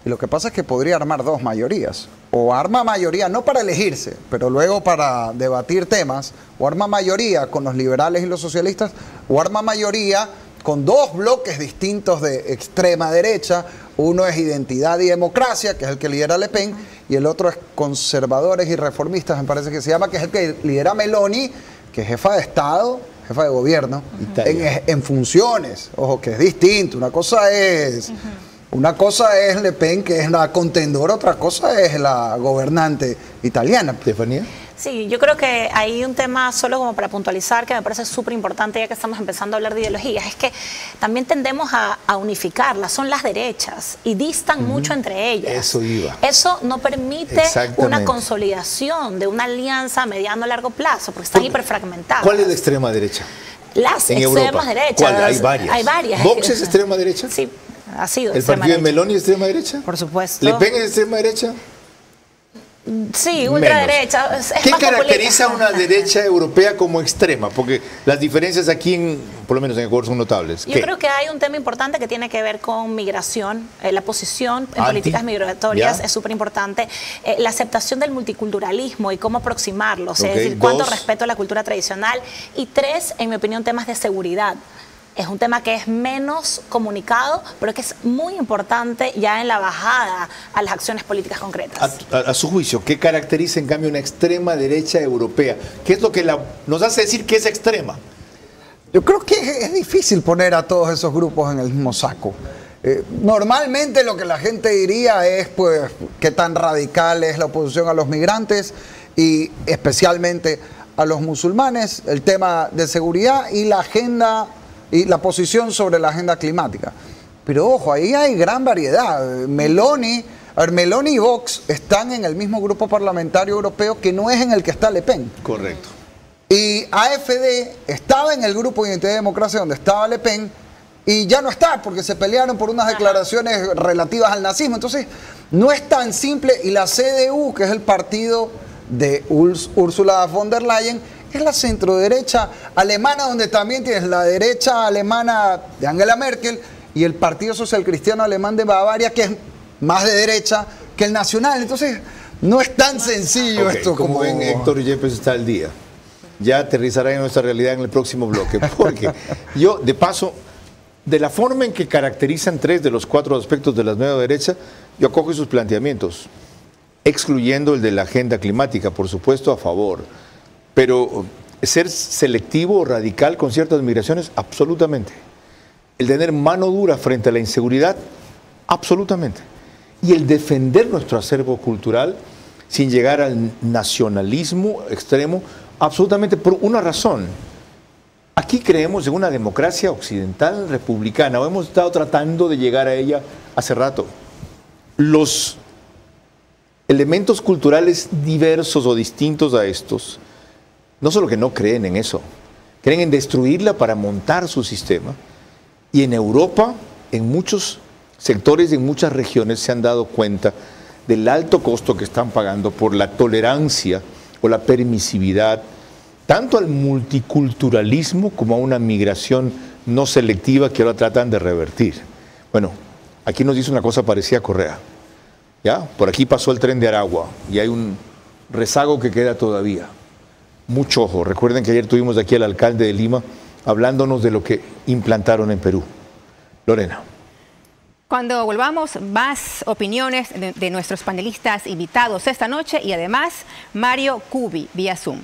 y lo que pasa es que podría armar dos mayorías. O arma mayoría, no para elegirse, pero luego para debatir temas, o arma mayoría con los liberales y los socialistas, o arma mayoría con dos bloques distintos de extrema derecha, Uno es Identidad y Democracia, que es el que lidera Le Pen, y el otro es Conservadores y Reformistas, me parece que se llama, que es el que lidera Meloni, que es jefa de Estado, jefa de gobierno, en funciones. Ojo, que es distinto. Una cosa es Le Pen, que es la contendora, otra cosa es la gobernante italiana. Estefanía. Sí, yo creo que hay un tema solo como para puntualizar que me parece súper importante ya que estamos empezando a hablar de ideologías, es que también tendemos a unificarlas, son las derechas y distan mucho entre ellas. Eso iba. Eso no permite una consolidación de una alianza a mediano a largo plazo, porque están hiperfragmentadas. ¿Cuál es la extrema derecha? Las en extremas Europa. derechas. ¿Cuál? Hay varias. Hay varias. ¿Vox es extrema derecha? Sí, ha sido ¿El extrema partido de derecha. Meloni es extrema derecha? Por supuesto. ¿Le Pen es extrema derecha? Sí, ultraderecha. ¿Qué caracteriza a una derecha europea como extrema? Porque las diferencias aquí, por lo menos en Ecuador, son notables. Yo creo que hay un tema importante que tiene que ver con migración. La posición en políticas migratorias es súper importante. La aceptación del multiculturalismo y cómo aproximarlos. Es decir, cuánto respeto a la cultura tradicional. Y 3, en mi opinión, temas de seguridad. Es un tema que es menos comunicado, pero que es muy importante ya en la bajada a las acciones políticas concretas. A su juicio, ¿qué caracteriza en cambio una extrema derecha europea? ¿Qué es lo que nos hace decir que es extrema? Yo creo que es difícil poner a todos esos grupos en el mismo saco. Normalmente lo que la gente diría es, pues, qué tan radical es la oposición a los migrantes y especialmente a los musulmanes, el tema de seguridad y la agenda y la posición sobre la agenda climática. Pero ojo, ahí hay gran variedad. Meloni y Vox están en el mismo grupo parlamentario europeo que no es en el que está Le Pen. Correcto. Y AfD estaba en el grupo de Identidad y Democracia donde estaba Le Pen y ya no está porque se pelearon por unas declaraciones relativas al nazismo. Entonces, no es tan simple. Y la CDU, que es el partido de Ursula von der Leyen, es la centroderecha alemana, donde también tienes la derecha alemana de Angela Merkel y el Partido Social Cristiano Alemán de Bavaria, que es más de derecha que el nacional. Entonces, no es tan sencillo esto como ven, Héctor Yepes está al día. Ya aterrizará en nuestra realidad en el próximo bloque. Porque yo, de paso, de la forma en que caracterizan 3 de los 4 aspectos de la nueva derecha, yo acojo sus planteamientos, excluyendo el de la agenda climática, por supuesto, a favor. Pero ser selectivo o radical con ciertas migraciones, absolutamente. El tener mano dura frente a la inseguridad, absolutamente. Y el defender nuestro acervo cultural sin llegar al nacionalismo extremo, absolutamente por una razón. Aquí creemos en una democracia occidental republicana, o hemos estado tratando de llegar a ella hace rato. Los elementos culturales diversos o distintos a estos, no solo que no creen en eso, creen en destruirla para montar su sistema. Y en Europa, en muchos sectores, en muchas regiones, se han dado cuenta del alto costo que están pagando por la tolerancia o la permisividad, tanto al multiculturalismo como a una migración no selectiva que ahora tratan de revertir. Bueno, aquí nos dice una cosa parecida a Correa. ¿Ya? Por aquí pasó el tren de Aragua y hay un rezago que queda todavía. Mucho ojo. Recuerden que ayer tuvimos aquí al alcalde de Lima hablándonos de lo que implantaron en Perú. Lorena. Cuando volvamos, más opiniones de nuestros panelistas invitados esta noche y además Mario Cubi vía Zoom.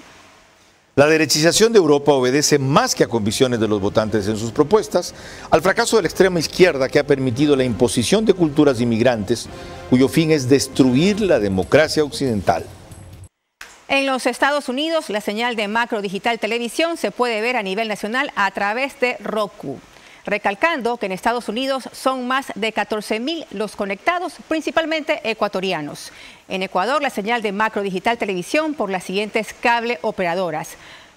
La derechización de Europa obedece más que a convicciones de los votantes en sus propuestas, al fracaso de la extrema izquierda que ha permitido la imposición de culturas inmigrantes, cuyo fin es destruir la democracia occidental. En los Estados Unidos, la señal de Macro Digital Televisión se puede ver a nivel nacional a través de Roku. Recalcando que en Estados Unidos son más de 14.000 los conectados, principalmente ecuatorianos. En Ecuador, la señal de Macro Digital Televisión por las siguientes cable operadoras.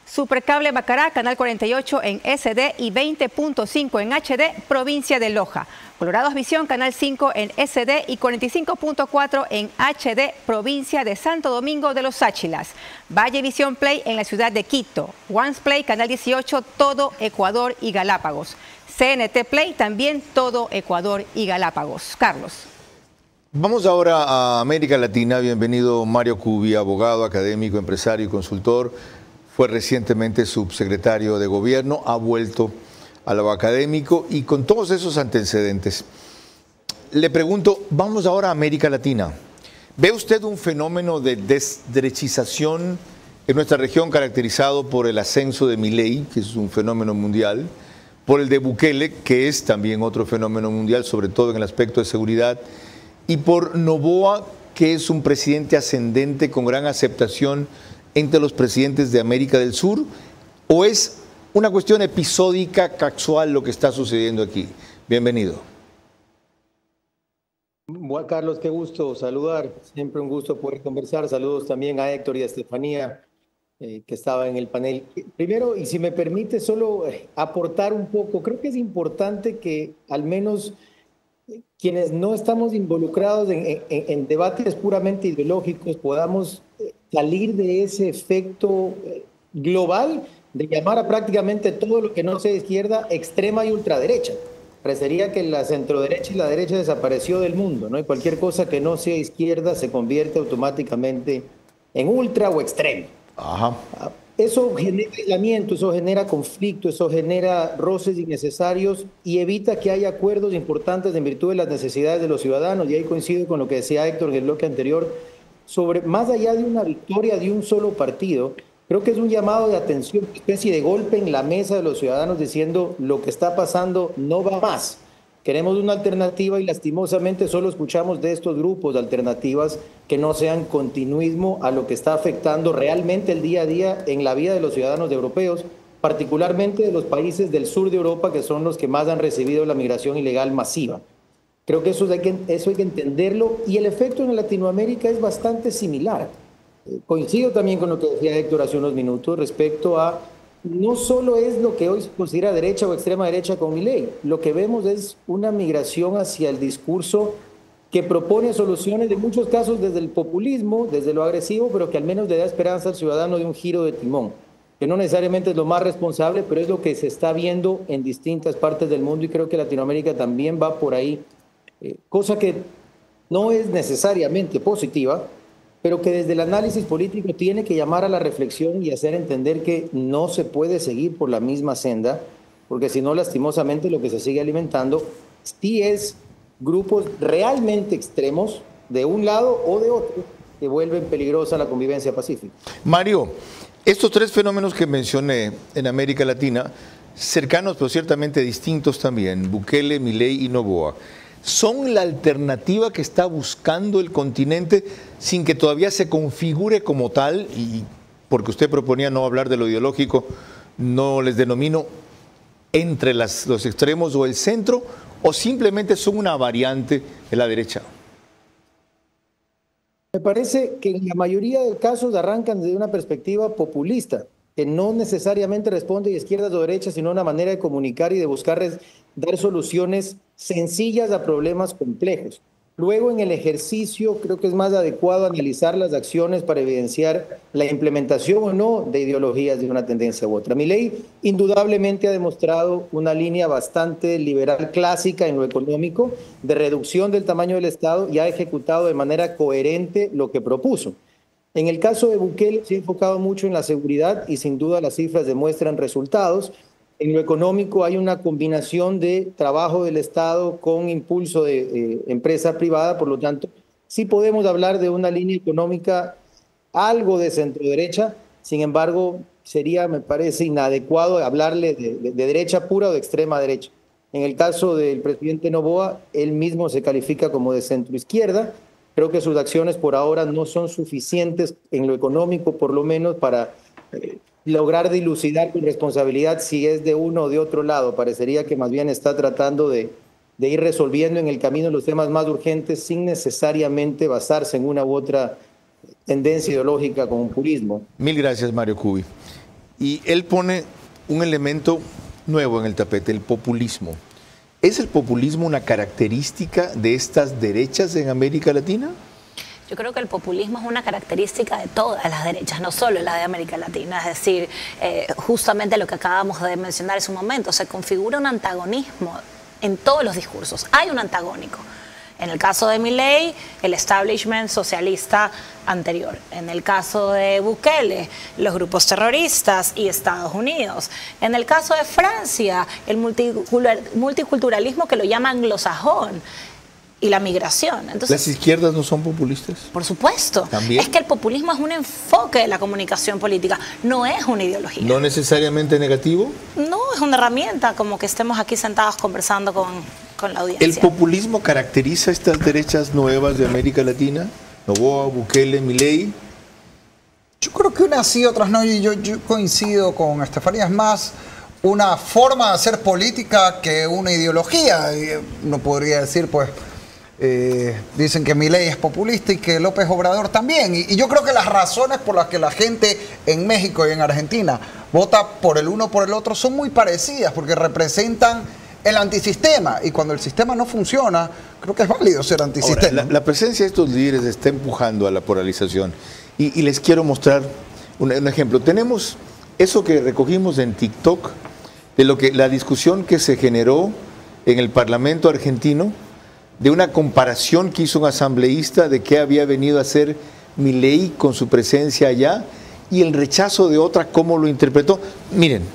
Supercable Macará, canal 48 en SD y 20.5 en HD, provincia de Loja. Colorados Visión, canal 5 en SD y 45.4 en HD, provincia de Santo Domingo de los Áchilas. Valle Visión Play en la ciudad de Quito. Once Play, canal 18, todo Ecuador y Galápagos. CNT Play, también todo Ecuador y Galápagos. Carlos. Vamos ahora a América Latina. Bienvenido Mario Cubi, abogado, académico, empresario y consultor. Fue recientemente subsecretario de Gobierno, ha vuelto a lo académico y con todos esos antecedentes, le pregunto, vamos ahora a América Latina. ¿Ve usted un fenómeno de desderechización en nuestra región caracterizado por el ascenso de Milei, que es un fenómeno mundial, por el de Bukele, que es también otro fenómeno mundial, sobre todo en el aspecto de seguridad, y por Noboa, que es un presidente ascendente con gran aceptación entre los presidentes de América del Sur? ¿O es una cuestión episódica, casual, lo que está sucediendo aquí? Bienvenido. Bueno, Carlos, qué gusto saludar. Siempre un gusto poder conversar. Saludos también a Héctor y a Estefanía, que estaba en el panel. Primero, y si me permite solo aportar un poco, creo que es importante que al menos quienes no estamos involucrados en debates puramente ideológicos podamos salir de ese efecto global de llamar a prácticamente todo lo que no sea izquierda extrema y ultraderecha. Parecería que la centroderecha y la derecha desapareció del mundo, ¿no? Y cualquier cosa que no sea izquierda se convierte automáticamente en ultra o extremo. Ajá. Eso genera aislamiento, eso genera conflicto, eso genera roces innecesarios y evita que haya acuerdos importantes en virtud de las necesidades de los ciudadanos. Y ahí coincido con lo que decía Héctor en el bloque anterior, sobre más allá de una victoria de un solo partido. Creo que es un llamado de atención, una especie de golpe en la mesa de los ciudadanos diciendo lo que está pasando no va más. Queremos una alternativa y lastimosamente solo escuchamos de estos grupos de alternativas que no sean continuismo a lo que está afectando realmente el día a día en la vida de los ciudadanos europeos, particularmente de los países del sur de Europa, que son los que más han recibido la migración ilegal masiva. Creo que eso hay que entenderlo, y el efecto en Latinoamérica es bastante similar. Coincido también con lo que decía Héctor hace unos minutos respecto a no solo es lo que hoy se considera derecha o extrema derecha con Milei, lo que vemos es una migración hacia el discurso que propone soluciones en muchos casos desde el populismo, desde lo agresivo, pero que al menos le da esperanza al ciudadano de un giro de timón, que no necesariamente es lo más responsable, pero es lo que se está viendo en distintas partes del mundo, y creo que Latinoamérica también va por ahí, cosa que no es necesariamente positiva, pero que desde el análisis político tiene que llamar a la reflexión y hacer entender que no se puede seguir por la misma senda, porque si no, lastimosamente, lo que se sigue alimentando sí es grupos realmente extremos de un lado o de otro que vuelven peligrosa la convivencia pacífica. Mario, estos tres fenómenos que mencioné en América Latina, cercanos pero ciertamente distintos también, Bukele, Milei y Noboa, ¿son la alternativa que está buscando el continente sin que todavía se configure como tal? Y porque usted proponía no hablar de lo ideológico, no les denomino entre los extremos o el centro, o simplemente son una variante de la derecha. Me parece que en la mayoría de casos arrancan desde una perspectiva populista, que no necesariamente responde de izquierdas o derechas, sino una manera de comunicar y de buscar dar soluciones sencillas a problemas complejos. Luego, en el ejercicio, creo que es más adecuado analizar las acciones para evidenciar la implementación o no de ideologías de una tendencia u otra. Milei indudablemente ha demostrado una línea bastante liberal clásica en lo económico, de reducción del tamaño del Estado, y ha ejecutado de manera coherente lo que propuso. En el caso de Bukele se ha enfocado mucho en la seguridad y sin duda las cifras demuestran resultados. En lo económico hay una combinación de trabajo del Estado con impulso de empresa privada, por lo tanto sí podemos hablar de una línea económica algo de centro-derecha. Sin embargo, sería, me parece, inadecuado hablarle de derecha pura o de extrema derecha. En el caso del presidente Noboa, él mismo se califica como de centro-izquierda. Creo que sus acciones por ahora no son suficientes en lo económico, por lo menos, para lograr dilucidar con responsabilidad si es de uno o de otro lado. Parecería que más bien está tratando de ir resolviendo en el camino los temas más urgentes sin necesariamente basarse en una u otra tendencia ideológica como un purismo. Mil gracias, Mario Cubi. Y él pone un elemento nuevo en el tapete, el populismo. ¿Es el populismo una característica de estas derechas en América Latina? Yo creo que el populismo es una característica de todas las derechas, no solo la de América Latina. Es decir, justamente lo que acabamos de mencionar en su momento, se configura un antagonismo en todos los discursos. Hay un antagónico. En el caso de Milei, el establishment socialista anterior. En el caso de Bukele, los grupos terroristas y Estados Unidos. En el caso de Francia, el multiculturalismo que lo llama anglosajón. y la migración. Entonces, ¿las izquierdas no son populistas? Por supuesto. ¿También? Es que el populismo es un enfoque de la comunicación política, no es una ideología. ¿No necesariamente negativo? No, es una herramienta, como que estemos aquí sentados conversando con la audiencia. ¿El populismo caracteriza estas derechas nuevas de América Latina? Noboa, Bukele, Milei. Yo creo que unas sí, otras no. Y yo coincido con Estefanía, es más una forma de hacer política que una ideología. Uno podría decir, pues, dicen que Milei es populista y que López Obrador también. Y yo creo que las razones por las que la gente en México y en Argentina vota por el uno o por el otro son muy parecidas, porque representan el antisistema. Y cuando el sistema no funciona, creo que es válido ser antisistema. Ahora, la presencia de estos líderes está empujando a la polarización. Y les quiero mostrar un ejemplo. Tenemos eso que recogimos en TikTok, de la discusión que se generó en el Parlamento argentino, de una comparación que hizo un asambleísta de qué había venido a hacer Milei con su presencia allá, y el rechazo de otra, cómo lo interpretó. Miren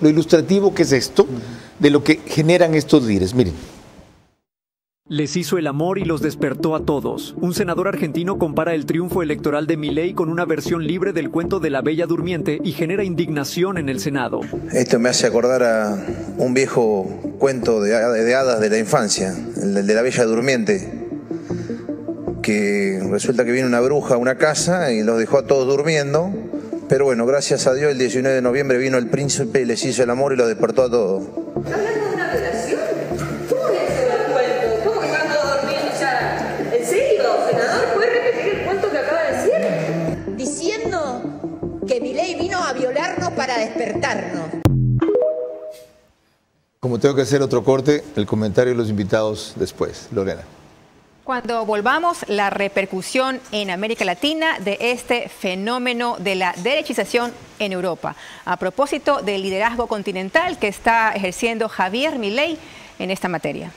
lo ilustrativo que es esto, de lo que generan estos líderes. Miren. Les hizo el amor y los despertó a todos. Un senador argentino compara el triunfo electoral de Milei con una versión libre del cuento de la Bella Durmiente y genera indignación en el Senado. Esto me hace acordar a un viejo cuento de hadas de la infancia, el de la Bella Durmiente, que resulta que viene una bruja a una casa y los dejó a todos durmiendo, pero bueno, gracias a Dios el 19 de noviembre vino el príncipe y les hizo el amor y los despertó a todos. Que Milei vino a violarnos para despertarnos. Como tengo que hacer otro corte, el comentario de los invitados después. Lorena. Cuando volvamos, la repercusión en América Latina de este fenómeno de la derechización en Europa. A propósito del liderazgo continental que está ejerciendo Javier Milei en esta materia.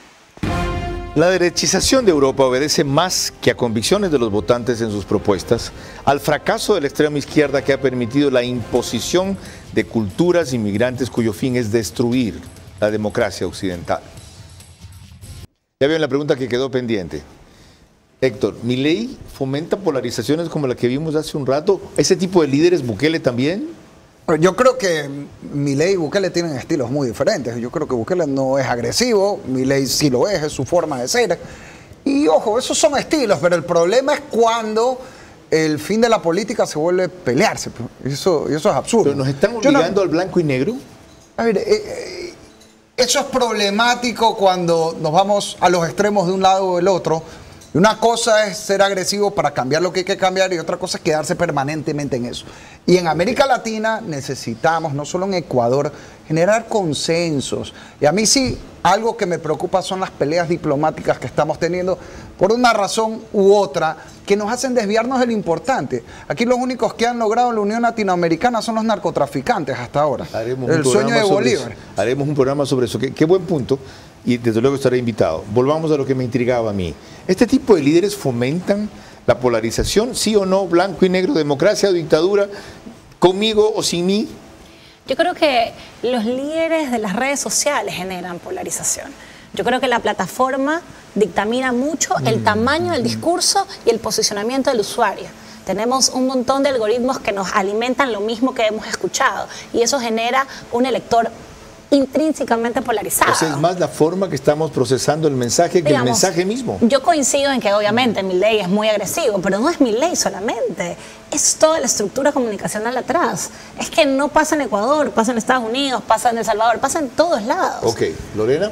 La derechización de Europa obedece más que a convicciones de los votantes en sus propuestas, al fracaso de la extrema izquierda que ha permitido la imposición de culturas inmigrantes cuyo fin es destruir la democracia occidental. Ya vieron la pregunta que quedó pendiente. Héctor, ¿Milei fomenta polarizaciones como la que vimos hace un rato? ¿Ese tipo de líderes, Bukele también? Yo creo que Milei y Bukele tienen estilos muy diferentes. Yo creo que Bukele no es agresivo, Milei sí lo es su forma de ser. Y ojo, esos son estilos, pero el problema es cuando el fin de la política se vuelve pelearse. Eso es absurdo. ¿Pero nos están obligando al blanco y negro? A ver, eso es problemático cuando nos vamos a los extremos de un lado o del otro. Una cosa es ser agresivo para cambiar lo que hay que cambiar y otra cosa es quedarse permanentemente en eso. Y en América Latina necesitamos, no solo en Ecuador, generar consensos. Y a mí sí, algo que me preocupa son las peleas diplomáticas que estamos teniendo por una razón u otra que nos hacen desviarnos de lo importante. Aquí los únicos que han logrado la Unión Latinoamericana son los narcotraficantes hasta ahora. El sueño de Bolívar. Haremos un programa sobre eso. Qué buen punto. Y desde luego estaré invitado. Volvamos a lo que me intrigaba a mí. ¿Este tipo de líderes fomentan la polarización? ¿Sí o no? ¿Blanco y negro? ¿Democracia o dictadura? ¿Conmigo o sin mí? Yo creo que los líderes de las redes sociales generan polarización. Yo creo que la plataforma dictamina mucho el tamaño del discurso y el posicionamiento del usuario. Tenemos un montón de algoritmos que nos alimentan lo mismo que hemos escuchado y eso genera un elector intrínsecamente polarizado. Pues es más la forma que estamos procesando el mensaje que el mensaje mismo. Yo coincido en que obviamente Milei es muy agresivo, pero no es Milei solamente, es toda la estructura comunicacional atrás. Es que no pasa en Ecuador, pasa en Estados Unidos, pasa en El Salvador, pasa en todos lados. Ok, Lorena.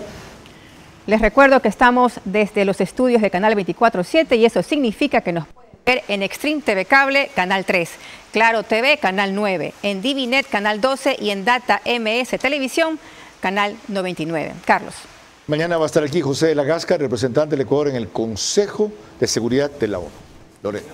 Les recuerdo que estamos desde los estudios de Canal 24/7 y eso significa que nos pueden ver en Extreme TV Cable, Canal 3, Claro TV, Canal 9, en DiviNet, Canal 12 y en Data MS Televisión, Canal 99. Carlos. Mañana va a estar aquí José de la Gasca, representante del Ecuador en el Consejo de Seguridad de la ONU. Lorena.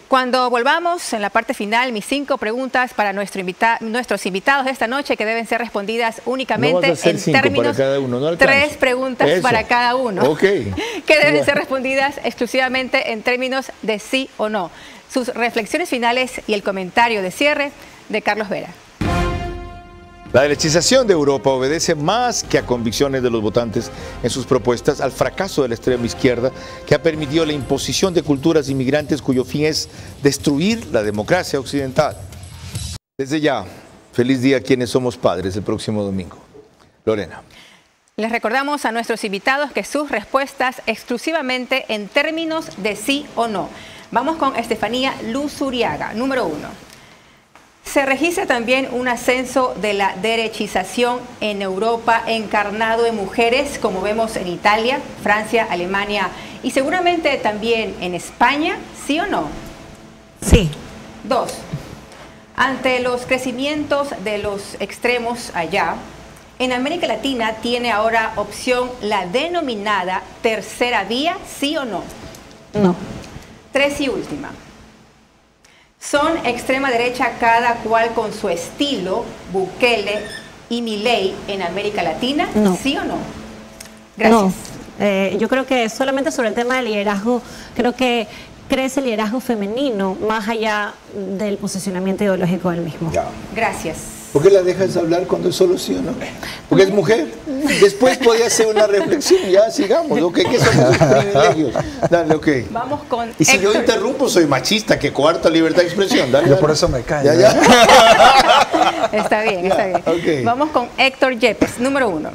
Cuando volvamos, en la parte final, mis 5 preguntas para nuestros invitados de esta noche que deben ser respondidas únicamente en términos... Para cada uno, no 3 preguntas para cada uno. Ok. Que deben ser respondidas exclusivamente en términos de sí o no. Sus reflexiones finales y el comentario de cierre de Carlos Vera. La derechización de Europa obedece más que a convicciones de los votantes en sus propuestas al fracaso de la extrema izquierda, que ha permitido la imposición de culturas inmigrantes cuyo fin es destruir la democracia occidental. Desde ya, feliz día a quienes somos padres el próximo domingo. Lorena. Les recordamos a nuestros invitados que sus respuestas exclusivamente en términos de sí o no. Vamos con Estefanía Luzuriaga, número 1. Se registra también un ascenso de la derechización en Europa encarnado en mujeres, como vemos en Italia, Francia, Alemania y seguramente también en España, ¿sí o no? Sí. 2. Ante los crecimientos de los extremos allá, en América Latina tiene ahora opción la denominada tercera vía, ¿sí o no? No. 3 y última. ¿Son extrema derecha cada cual con su estilo, Bukele y Milei en América Latina? No. ¿Sí o no? Gracias. No. Yo creo que solamente sobre el tema del liderazgo, creo que crece el liderazgo femenino más allá del posicionamiento ideológico del mismo. Ya. Gracias. ¿Por qué la dejas hablar cuando es solo sí o no? Porque es mujer. Después podía hacer una reflexión. Ya, sigamos. ¿Ok? ¿Qué son esos privilegios? Dale, ok. Vamos con Y si yo interrumpo, soy machista, que coarto libertad de expresión. Dale, Yo por eso me callo. Ya, ya. Está bien, está bien. Okay. Vamos con Héctor Yepes, número 1.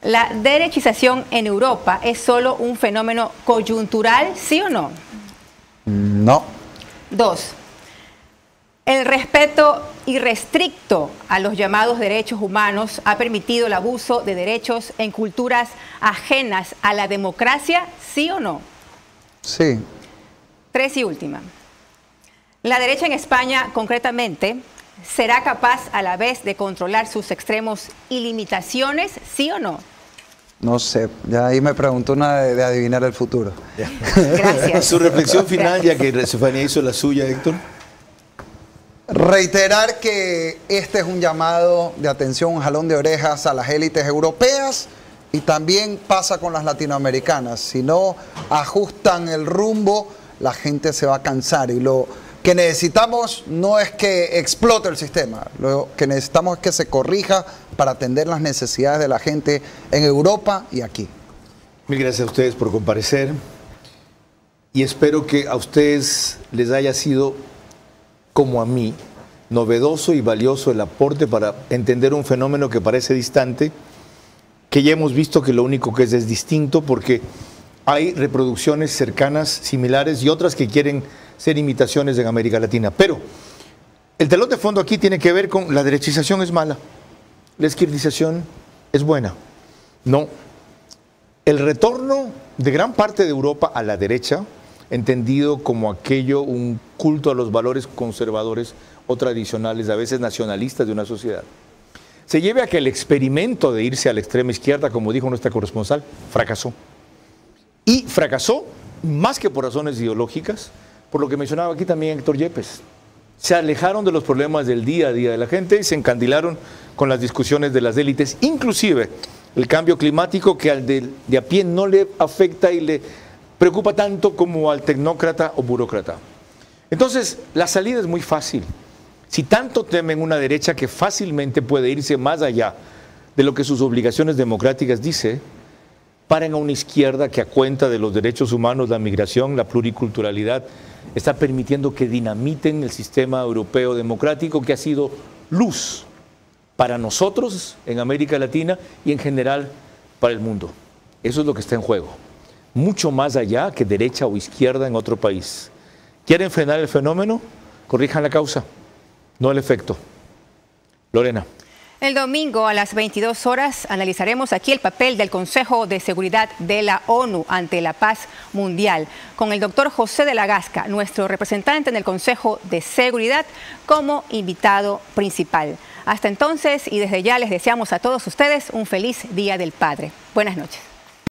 ¿La derechización en Europa es solo un fenómeno coyuntural, sí o no? No. 2. El respeto irrestricto a los llamados derechos humanos ha permitido el abuso de derechos en culturas ajenas a la democracia, ¿sí o no? Sí. 3 y última. La derecha en España, concretamente, ¿será capaz a la vez de controlar sus extremos y limitaciones, sí o no? No sé, ya ahí me preguntó una de adivinar el futuro. Gracias. Su reflexión final, ya que Estefanía hizo la suya, Héctor. Reiterar que este es un llamado de atención, un jalón de orejas a las élites europeas y también pasa con las latinoamericanas. Si no ajustan el rumbo, la gente se va a cansar y lo que necesitamos no es que explote el sistema, lo que necesitamos es que se corrija para atender las necesidades de la gente en Europa y aquí. Mil gracias a ustedes por comparecer y espero que a ustedes les haya sido, como a mí, novedoso y valioso el aporte para entender un fenómeno que parece distante, que ya hemos visto que lo único que es distinto porque hay reproducciones cercanas, similares y otras que quieren ser imitaciones en América Latina. Pero el telón de fondo aquí tiene que ver con la derechización es mala, la izquierdización es buena. No. El retorno de gran parte de Europa a la derecha, entendido como aquello, un culto a los valores conservadores o tradicionales, a veces nacionalistas de una sociedad, se lleve a que el experimento de irse a la extrema izquierda, como dijo nuestra corresponsal, fracasó. Y fracasó más que por razones ideológicas, por lo que mencionaba aquí también Héctor Yepes. Se alejaron de los problemas del día a día de la gente y se encandilaron con las discusiones de las élites, inclusive el cambio climático que al de a pie no le afecta y le preocupa tanto como al tecnócrata o burócrata. Entonces, la salida es muy fácil. Si tanto temen una derecha que fácilmente puede irse más allá de lo que sus obligaciones democráticas dice, paren a una izquierda que a cuenta de los derechos humanos, la migración, la pluriculturalidad, está permitiendo que dinamiten el sistema europeo democrático que ha sido luz para nosotros en América Latina y en general para el mundo. Eso es lo que está en juego. Mucho más allá que derecha o izquierda en otro país. ¿Quieren frenar el fenómeno? Corrijan la causa, no el efecto. Lorena. El domingo a las 22 horas analizaremos aquí el papel del Consejo de Seguridad de la ONU ante la paz mundial con el doctor José de la Gasca, nuestro representante en el Consejo de Seguridad, como invitado principal. Hasta entonces y desde ya les deseamos a todos ustedes un feliz Día del Padre. Buenas noches.